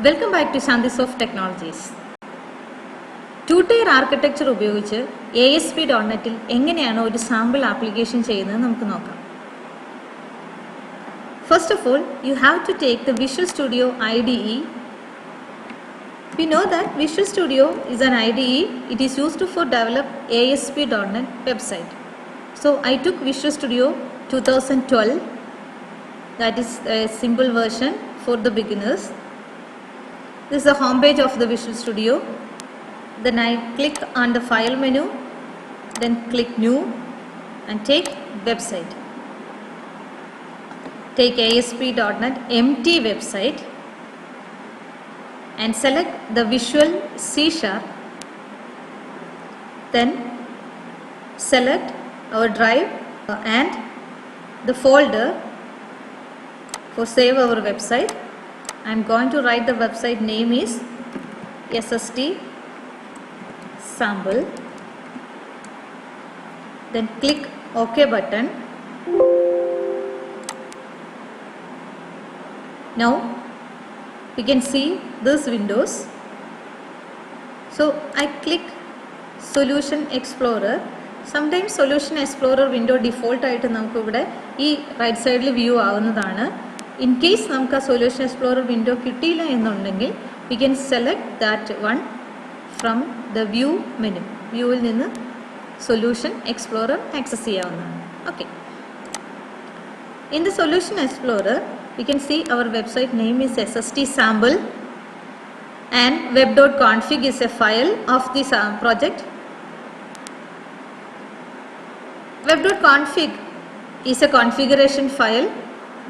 Welcome back to Shanthisoft technologies. Two-tier architecture ഉപയോഗിച്ച് ASP.NET-ൽ എങ്ങനെയാണ് ഒരു സാമ്പിൾ ആപ്ലിക്കേഷൻ ചെയ്യുന്നത് നമുക്ക് നോക്കാം. First of all, you have to take the Visual Studio IDE. We know that Visual Studio is an IDE. It is used for develop ASP.NET website. So I took Visual Studio 2012. That is a simple version for the beginners. This is the home page of the Visual Studio. Then I click on the file menu, then click new and take website. Take ASP.NET empty website and select the Visual C#. Then select our drive and the folder for save our website. I am going to write the website name is SST sample. Then click OK button. Now we can see this windows. So I click Solution Explorer. Sometimes Solution Explorer window default ആയിട്ട് നമുക്ക് ഇവിടെ ഈ right സൈഡിൽ view ആവുന്നതാണ്. In case നമുക്ക് ആ Solution Explorer window കിട്ടിയില്ല എന്നുണ്ടെങ്കിൽ we can select that one from the view menu. വ്യൂവിൽ നിന്ന് Solution Explorer ആക്സസ് ചെയ്യാവുന്നതാണ്. Okay. In the Solution Explorer we can see our website name is SST sample and web.config is a file of this project. Web.config is a configuration file.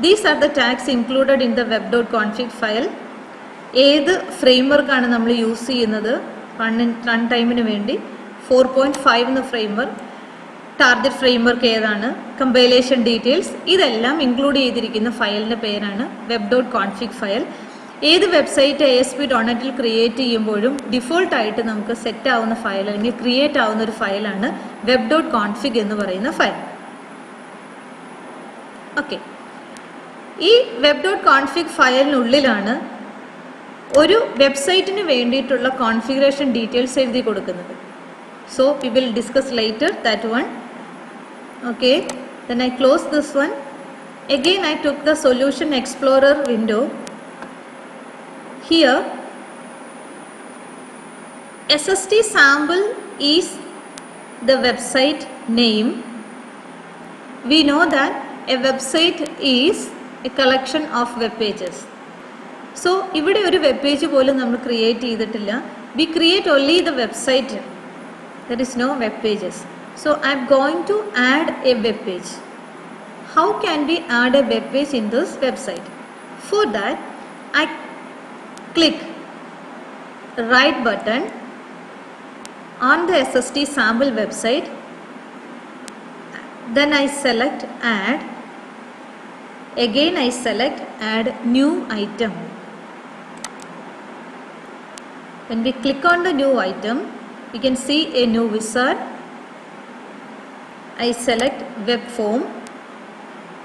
These are the tags included in the web.config file. ഏത് ഫ്രെയിംവർക്കാണ് നമ്മൾ use ചെയ്യുന്നത് run ടൈമിന് വേണ്ടി 4.5 എന്ന framework, target framework ഏതാണ്, compilation details, ഇതെല്ലാം include ചെയ്തിരിക്കുന്ന ഫയലിൻ്റെ പേരാണ് web.config ഫയൽ. ഏത് വെബ്സൈറ്റ് ASP.NET-ൽ ക്രിയേറ്റ് ചെയ്യുമ്പോഴും ഡിഫോൾട്ടായിട്ട് നമുക്ക് സെറ്റ് ആവുന്ന ഫയൽ അല്ലെങ്കിൽ ക്രിയേറ്റ് ആവുന്ന ഒരു ഫയലാണ് web.config എന്ന് പറയുന്ന ഫയൽ. ഓക്കെ, ഈ web.config ഫയലിനുള്ളിലാണ് ഒരു വെബ്സൈറ്റിന് വേണ്ടിയിട്ടുള്ള കോൺഫിഗറേഷൻ ഡീറ്റെയിൽസ് എഴുതി കൊടുക്കുന്നത്. So we will discuss later that one. Okay, then I close this one. Again I took the solution explorer window. Here SST sample is the website name. We know that a website is a collection of web pages. So ഇവിടെ ഒരു web page പോലും നമ്മൾ create ചെയ്തിട്ടില്ല. We create only the website. There is no web pages. So I am going to add a web page. How can we add a web page in this website? For that I click right button on the SST sample website. Then I select add. Again I select add new item. When we click on the new item, we can see a new wizard. I select web form.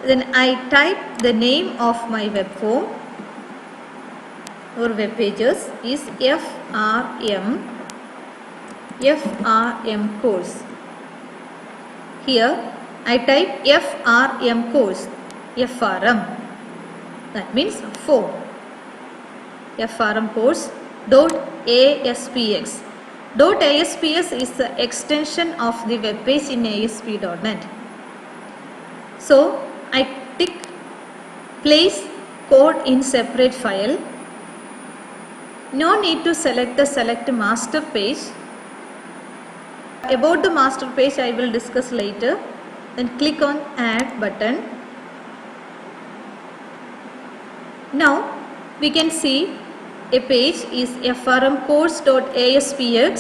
Then I type the name of my web form or web pages is FRM course. Here I type FRM course, FRM, that means form, FRM course dot ASPX. Dot ASPX is the extension of the web page in ASP.NET. So I tick place code in separate file. No need to select master page. About the master page I will discuss later. Then click on add button. Now we can see a page is FRM course.aspx,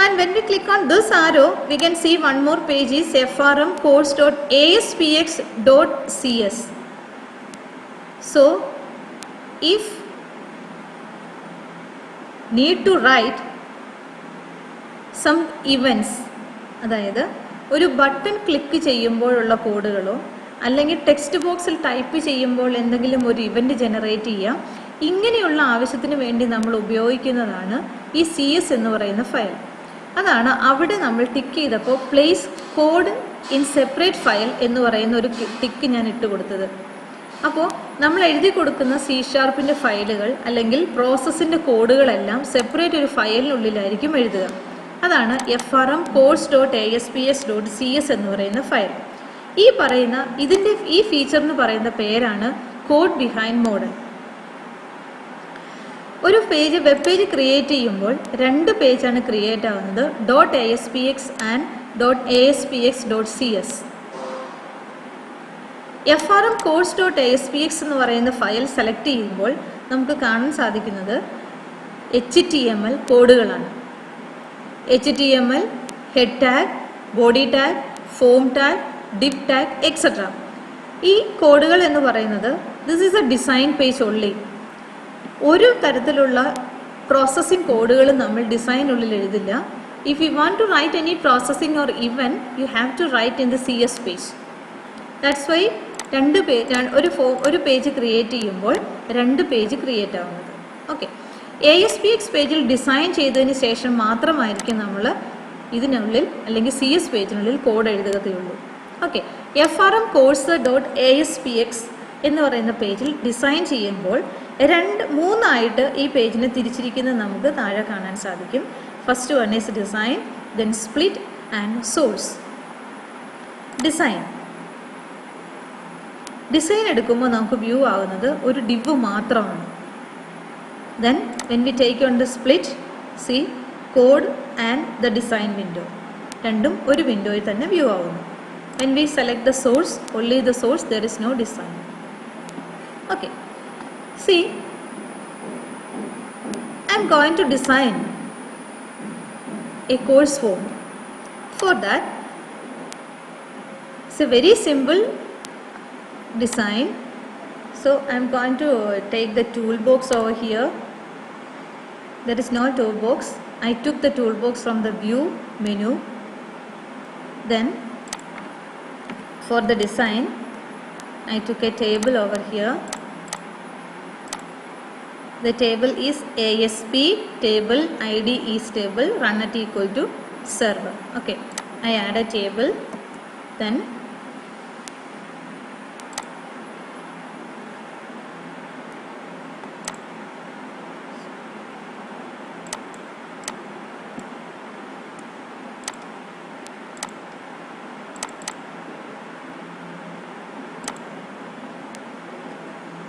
and when we click on this arrow we can see one more page is FRM course.aspx.cs. So if need to write some events, അതായത് ഒരു button click ചെയ്യുമ്പോഴുള്ള കോഡുകളോ അല്ലെങ്കിൽ text ബോക്സിൽ type ചെയ്യുമ്പോൾ എന്തെങ്കിലും ഒരു event generate ചെയ്യാം. ഇങ്ങനെയുള്ള ആവശ്യത്തിന് വേണ്ടി നമ്മൾ ഉപയോഗിക്കുന്നതാണ് ഈ CS എന്ന് പറയുന്ന ഫയൽ. അതാണ് അവിടെ നമ്മൾ ടിക്ക് ചെയ്തപ്പോൾ place code in separate file എന്ന് പറയുന്ന ഒരു ടിക്ക് ഞാൻ ഇട്ട് കൊടുത്തത്. അപ്പോൾ നമ്മൾ എഴുതി കൊടുക്കുന്ന C# ഫയലുകൾ അല്ലെങ്കിൽ പ്രോസസ്സിൻ്റെ കോഡുകളെല്ലാം സെപ്പറേറ്റ് ഒരു ഫയലിനുള്ളിലായിരിക്കും എഴുതുക. അതാണ് FRM codes.aspx.cs എന്ന് പറയുന്ന ഫയൽ. ഈ ഫീച്ചറിന് പറയുന്ന പേരാണ് കോഡ് ബിഹൈൻഡ് മോഡൽ. ഒരു വെബ് പേജ് ക്രിയേറ്റ് ചെയ്യുമ്പോൾ 2 പേജാണ് ക്രിയേറ്റ് ആവുന്നത്, .aspx and .aspx.cs. FRM codes.aspx എന്ന് പറയുന്ന ഫയൽ സെലക്ട് ചെയ്യുമ്പോൾ നമുക്ക് കാണാൻ സാധിക്കുന്നത് HTML കോഡുകളാണ്. HTML, head tag, body tag, form tag, div tag, etc. ഈ കോഡുകൾ എന്ന് പറയുന്നത് this is a design page only. ഒരു തരത്തിലുള്ള പ്രോസസ്സിംഗ് കോഡുകളും നമ്മൾ ഡിസൈനുള്ളിൽ എഴുതില്ല. If you want to write any processing or event you have to write in the CS page. That's why ഒരു പേജ് ക്രിയേറ്റ് ചെയ്യുമ്പോൾ 2 പേജ് ക്രിയേറ്റ് ആവുന്നത്. ഓക്കെ, ASPX പേജിൽ ഡിസൈൻ ചെയ്തതിന് ശേഷം മാത്രമായിരിക്കും നമ്മൾ ഇതിനുള്ളിൽ അല്ലെങ്കിൽ CS പേജിനുള്ളിൽ കോഡ് എഴുതുകയുള്ളൂ. ഓക്കെ, FRM codes.aspx എന്ന് പറയുന്ന പേജിൽ ഡിസൈൻ ചെയ്യുമ്പോൾ 3 ഈ പേജിനെ തിരിച്ചിരിക്കുന്നത് നമുക്ക് താഴെ കാണാൻ സാധിക്കും. First one is design, then split and source. Design എടുക്കുമ്പോൾ നമുക്ക് വ്യൂ ആവുന്നത് ഒരു ഡിവ് മാത്രമാണ്. Then when we take on the split, see code and the design window. രണ്ടും ഒരു വിൻഡോയിൽ തന്നെ വ്യൂ ആവുന്നു. When we select the source, only the source, there is no design. Okay. See, I am going to design a course form. For that, it's a very simple design. So I am going to take the toolbox over here. There is no toolbox. I took the toolbox from the view menu. Then for the design I took a table over here. The table is ASP table ID is table run at equal to server. Okay, I add a table. Then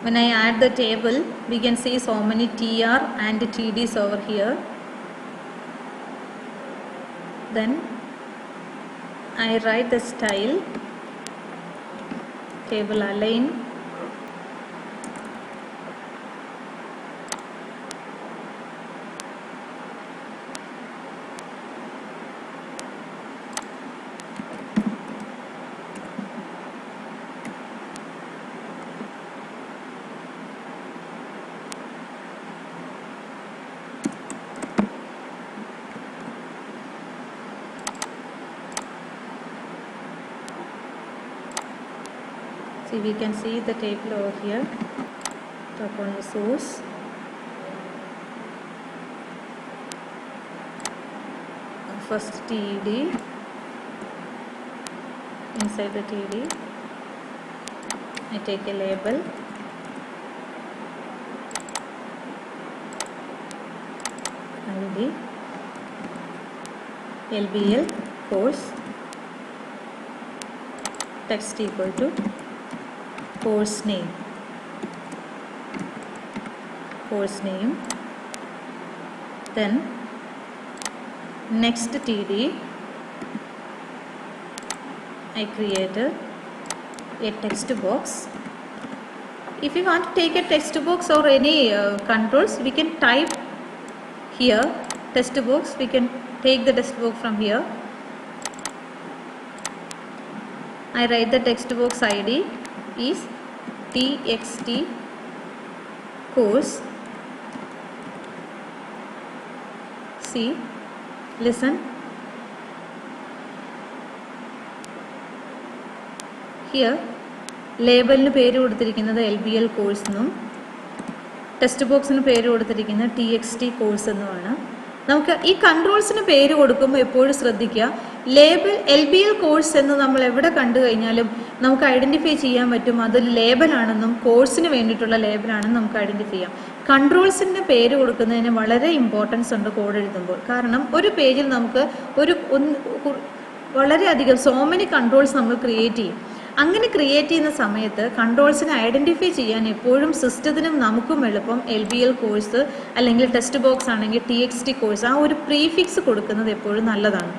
when I add the table, we can see so many TR and TDs over here. Then I write the style, table align, see we can see the table over here. Tap on the source. First TD, inside the TD I take a label, ID, LBL course, text equal to course name, then next TD I created a text box. If you want to take a text box or any controls, we can type here text box. We can take the text box from here. I write the text box ID is txt course. See, listen. Here ലേബലിന് പേര് കൊടുത്തിരിക്കുന്നത് LBL course എന്നും text ബോക്സിന് പേര് കൊടുത്തിരിക്കുന്നത് TXT course എന്നുമാണ്. നമുക്ക് ഈ കൺട്രോൾസിന് പേര് കൊടുക്കുമ്പോൾ എപ്പോഴും ശ്രദ്ധിക്കുക, ലേബൽ LBL കോഴ്സ് എന്ന് നമ്മൾ എവിടെ കണ്ടു കഴിഞ്ഞാലും നമുക്ക് ഐഡൻറ്റിഫൈ ചെയ്യാൻ പറ്റും അതൊരു ലേബലാണെന്നും കോഴ്സിന് വേണ്ടിയിട്ടുള്ള ലേബലാണെന്നും നമുക്ക് ഐഡൻറ്റിഫൈ ചെയ്യാം. കൺട്രോൾസിൻ്റെ പേര് കൊടുക്കുന്നതിന് വളരെ ഇമ്പോർട്ടൻസ് ഉണ്ട് കോഡ് എഴുതുമ്പോൾ. കാരണം ഒരു പേജിൽ നമുക്ക് വളരെയധികം മെനി കൺട്രോൾസ് നമ്മൾ ക്രിയേറ്റ് ചെയ്യും. അങ്ങനെ ക്രിയേറ്റ് ചെയ്യുന്ന സമയത്ത് കൺട്രോൾസിനെ ഐഡൻറ്റിഫൈ ചെയ്യാൻ എപ്പോഴും സിസ്റ്റത്തിനും നമുക്കും എളുപ്പം LBL കോഴ്സ് അല്ലെങ്കിൽ ടെക്സ്റ്റ് ബോക്സ് ആണെങ്കിൽ TXT കോഴ്സ്, ആ ഒരു പ്രീഫിക്സ് കൊടുക്കുന്നത് എപ്പോഴും നല്ലതാണ്.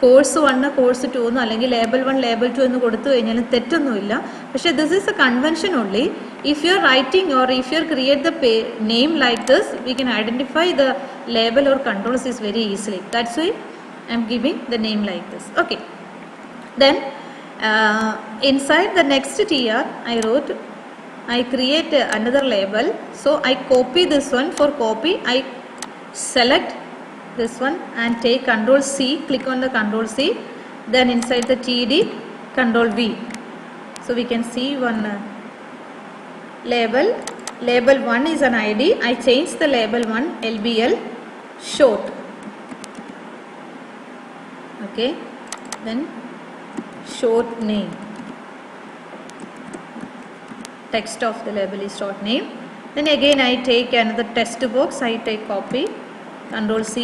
കോഴ്സ് 1 കോഴ്സ് 2 എന്നോ അല്ലെങ്കിൽ ലേബൽ 1 ലേബൽ 2 എന്ന് കൊടുത്തു കഴിഞ്ഞാലും തെറ്റൊന്നുമില്ല. പക്ഷേ this is A convention only. If you are writing or if you are create the name like this, we can identify the label or controls is very easily. That's why I M giving the name like this. Okay, then inside the next TR I create another label. So I copy this one. For copy I select this one and take Ctrl C, click on the Ctrl C, then inside the TD Ctrl V. So we can see one label 1 is an ID. I change the label 1 LBL short. Okay, then short name, text of the label is short name. Then again I take another text box, I take copy, Ctrl C,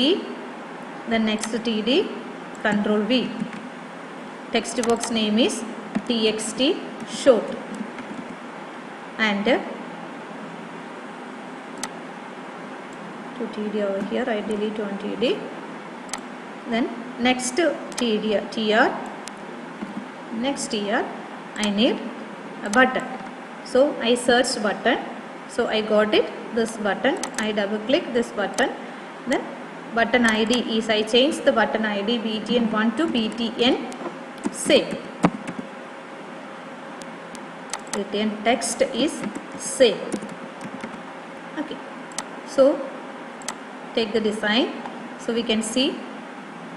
then next TD Ctrl V. Text box name is TXT short, and to TD over here I delete one TD. Then next TR next here I need a button. So I search button, so I got it, this button. I double click this button, then button ID is, I change the button ID BTN1 to BTN save. BTN text is save. Okay, so take the design. So we can see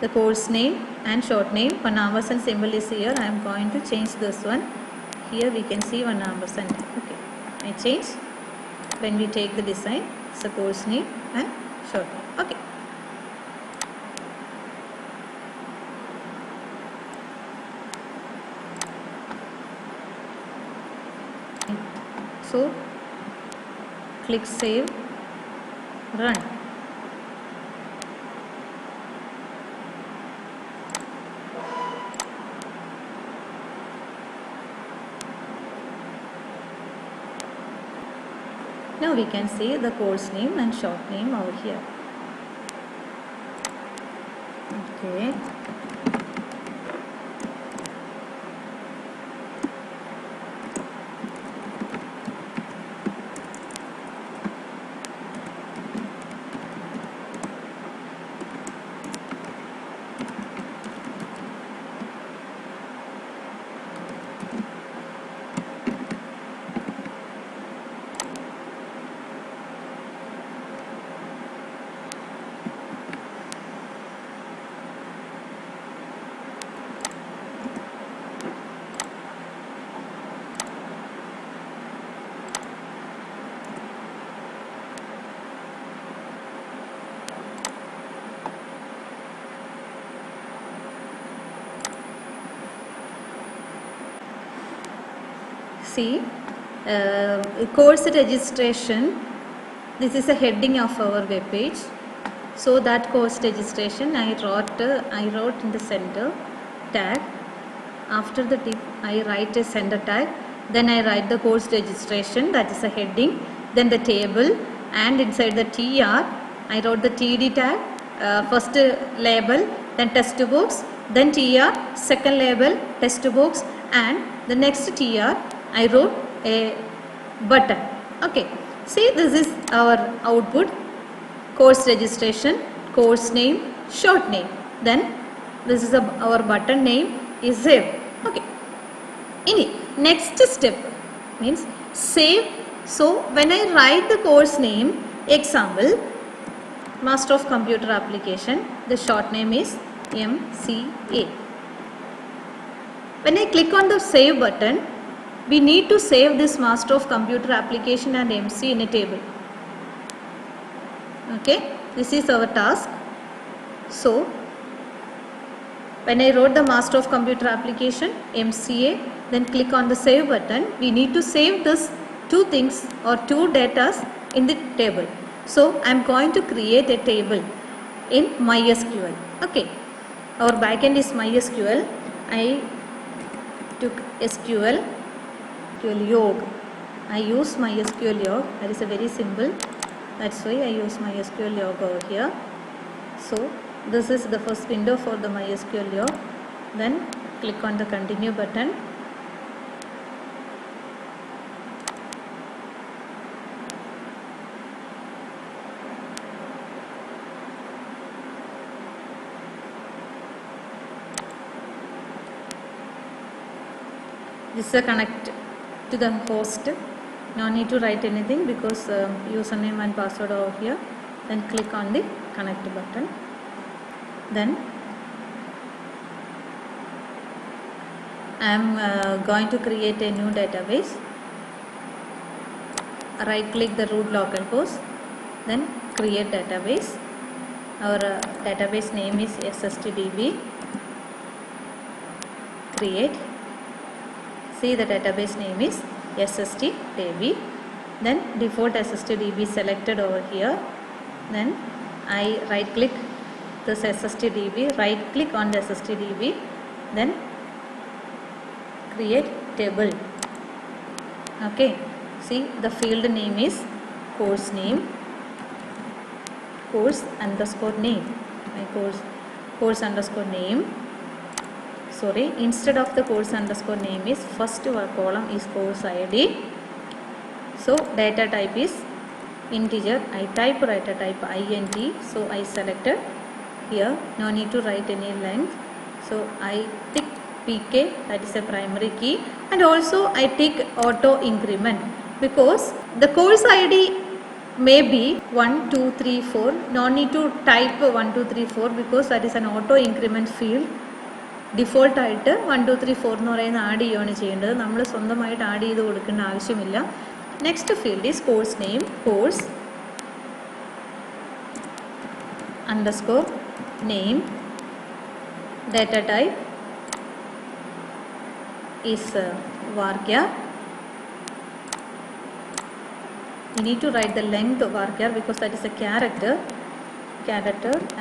the course name and short name. One ampersand symbol is here. I am going to change this one. Here we can see one ampersand. Okay, I change. When we take the design, it's the course name and short name. Okay, so click save, run. Now we can see the course name and short name over here. Okay, see course registration. This is a heading of our web page. So that course registration I wrote in the center tag. After the div I write a center tag, then I write the course registration, that is a heading, then the table, and inside the TR I wrote the TD tag, first label, then text box, then TR, second label, text box, and the next TR I wrote a button. Okay, see, this is our output. Course registration, course name, short name, then this is our button name is save. Okay, next step means save. So when I write the course name, example Master of Computer Application, the short name is MCA. When I click on the save button, we need to save this master of computer application and MC in a table. Okay, this is our task. So when I wrote the master of computer application MCA, then click on the save button. We need to save this two things or two datas in the table. So I am going to create a table in MySQL. Okay, our backend is MySQL. I took SQL Yog. I use MySQL Yog. That is a very simple. That's why I use MySQL Yog over here. So this is the first window for the MySQL Yog. Then click on the continue button. This is a connect to the host. No need to write anything because username and password over here. Then click on the connect button. Then I am going to create a new database. Right click the root localhost. Then create database. Our database name is SSTDB. Create. See, the database name is SSTDB. Then default SSTDB selected over here. Then I right click this SSTDB, right click on the SSTDB, then create table. Okay, see, the field name is course name, course underscore name, my course underscore name. Sorry, instead of the course underscore name is first column is course ID. So data type is integer. I type data type int. So I selected here. No need to write any length. So I tick pk, that is a primary key, and also I tick auto increment because the course ID may be 1 2 3 4. No need to type 1 2 3 4 because that is an auto increment field. Default ആയിട്ട് 1 2 3 4 എന്ന് പറയുന്ന add ചെയ്യുകയാണ് ചെയ്യേണ്ടത്. നമ്മൾ സ്വന്തമായിട്ട് add ചെയ്ത് കൊടുക്കേണ്ട ആവശ്യമില്ല. Next field is course name, course underscore name, data type is varchar. You need to write the length of varchar because that is a character.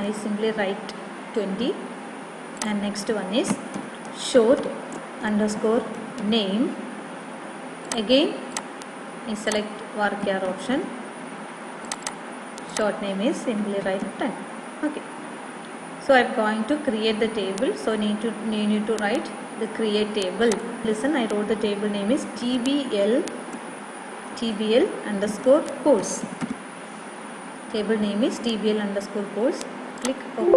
I simply write 20. And next one is short underscore name. Again I select varchar option. Short name is simply write 10. Okay, so I am going to create the table. So need to write the create table. Listen, I wrote the table name is tbl underscore course. Table name is tbl underscore course. Click OK.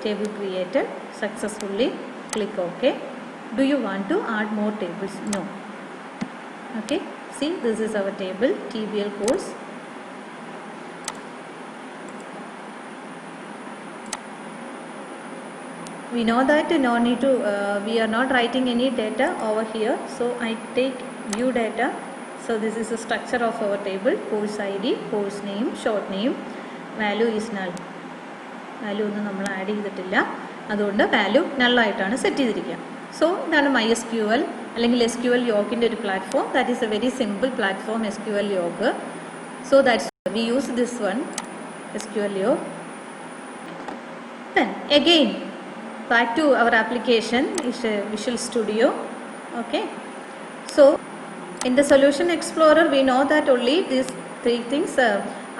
Table created successfully. Click OK. Do you want to add more tables? No. Okay, see, this is our table tbl course. We know that no need to we are not writing any data over here, so I take view data. So this is the structure of our table. Course ID, course name, short name, value is null. Value ഒന്നും നമ്മൾ add ചെയ്തിട്ടില്ല, അതുകൊണ്ട് value നള്ളായിട്ടാണ് set ചെയ്തിരിക്കുക. So ഇതാണ് MySQL അല്ലെങ്കിൽ SQL യോഗിൻ്റെ ഒരു platform. That is a very simple platform SQL Yog. So that's we use this one SQL Yog. Then again back to our application is Visual Studio. Okay, so in the Solution Explorer we know that only these three things,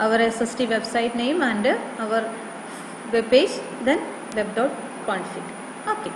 our SST website name and our web page, then web.config. Okay.